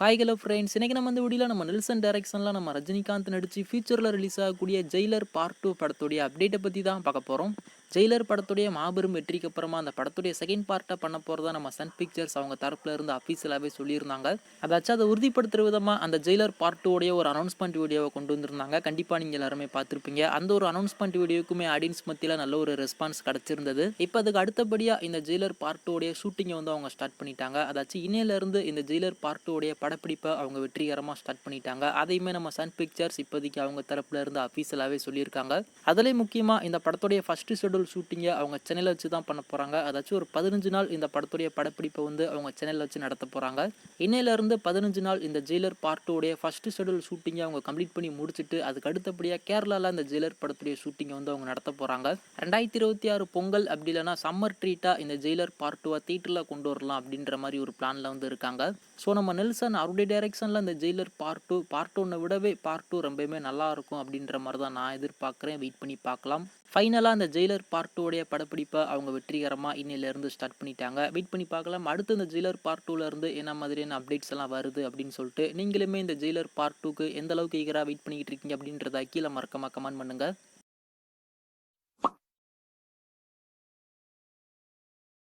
Hi hello friends, இன்னைக்கு நம்ம இந்த வீடியோவில் நம்ம நெல்சன் டைரக்ஷனில் நம்ம ரஜினிகாந்த் நடிச்சு ஃபியூச்சரில் ரிலீஸ் ஆகக்கூடிய ஜெயிலர் பார்ட் 2 படத்துடைய அப்டேட்டை பற்றி தான் பார்க்க போகிறோம். ஜெயிலர் படத்துடைய மாபெரும் வெற்றிக்கு அப்புறமா அந்த படத்துடைய செகண்ட் பார்ட்டை பண்ண போகிறதா நம்ம சன் பிக்சர்ஸ் அவங்க தரப்புல இருந்து அஃபீஷியலாகவே சொல்லியிருந்தாங்க. அதாச்சும் அதை உறுதிப்படுத்துற விதமாக அந்த ஜெயிலர் பார்ட் 2 உடைய ஒரு அனௌன்ஸ்மெண்ட் வீடியோவை கொண்டு வந்திருந்தாங்க. கண்டிப்பாக நீங்கள் எல்லாருமே பார்த்துருப்பீங்க. அந்த ஒரு அனௌன்ஸ்மெண்ட் வீடியோக்குமே ஆடியன்ஸ் மத்தியில் நல்ல ஒரு ரெஸ்பான்ஸ் கிடச்சிருந்தது. இப்போ அதுக்கு அடுத்தபடியாக இந்த ஜெயிலர் பார்ட் 2 உடைய ஷூட்டிங்கை வந்து அவங்க ஸ்டார்ட் பண்ணிட்டாங்க. அதாச்சும் இன்னையிலேருந்து இந்த ஜெயிலர் பார்ட் 2 உடைய படப்பிடிப்பை அவங்க வெற்றிகரமாக ஸ்டார்ட் பண்ணிட்டாங்க. அதையுமே நம்ம சன் பிக்சர்ஸ் இப்போதைக்கு அவங்க தரப்புல இருந்து அஃபீஷியலாகவே சொல்லியிருக்காங்க. அதுலேயும் முக்கியமாக இந்த படத்துடைய ஃபர்ஸ்ட் ஷெட்யூல் ஷூட்டிங்கை அவங்க சென்னையில் வச்சு தான் பண்ண போகிறாங்க. அதாச்சும் ஒரு 15 நாள் இந்த படத்துடைய படப்பிடிப்பை வந்து அவங்க சென்னையில் வச்சு நடத்த போகிறாங்க. இன்னையிலேருந்து 15 நாள் இந்த ஜெயிலர் பார்ட் 2 உடைய ஃபர்ஸ்ட் ஷெட்யூல் ஷூட்டிங்கை அவங்க கம்ப்ளீட் பண்ணி முடிச்சுட்டு அதுக்கு அடுத்தபடியாக கேரளாவில் இந்த ஜெயிலர் படத்துடைய ஷூட்டிங்கை வந்து அவங்க நடத்த போகிறாங்க. 2026 பொங்கல் அப்படி இல்லைனா சம்மர் ட்ரீட்டாக இந்த ஜெயிலர் பார்ட் 2 தியேட்டரில் கொண்டு வரலாம் அப்படின்ற மாதிரி ஒரு பிளானில் வந்து இருக்காங்க. ஸோ நம்ம நெல்சன் அவருடைய டைரக்ஷனில் இந்த ஜெயிலர் பார்ட் 1 விடவே பார்ட் 2 ரொம்பவுமே நல்லா இருக்கும் அப்படின்ற மாதிரி தான் நான் எதிர்பார்க்குறேன். வெயிட் பண்ணி பார்க்கலாம். ஃபைனலாக அந்த ஜெயிலர் பார்ட் 2 உடைய படப்பிடிப்பை அவங்க வெற்றிகரமாக இன்னிலேருந்து ஸ்டார்ட் பண்ணிட்டாங்க. வெயிட் பண்ணி பார்க்கலாம். அடுத்து இந்த ஜெயிலர் பார்ட் 2லேருந்து என்ன மாதிரியான அப்டேட்ஸ் எல்லாம் வருது அப்படின்னு சொல்லிட்டு நீங்களுமே இந்த ஜெயிலர் பார்ட் 2க்கு எந்த அளவுக்கு ஈகராக வெயிட் பண்ணிக்கிட்டு இருக்கீங்க அப்படின்றத கீழே மறக்காம கமெண்ட் பண்ணுங்கள்.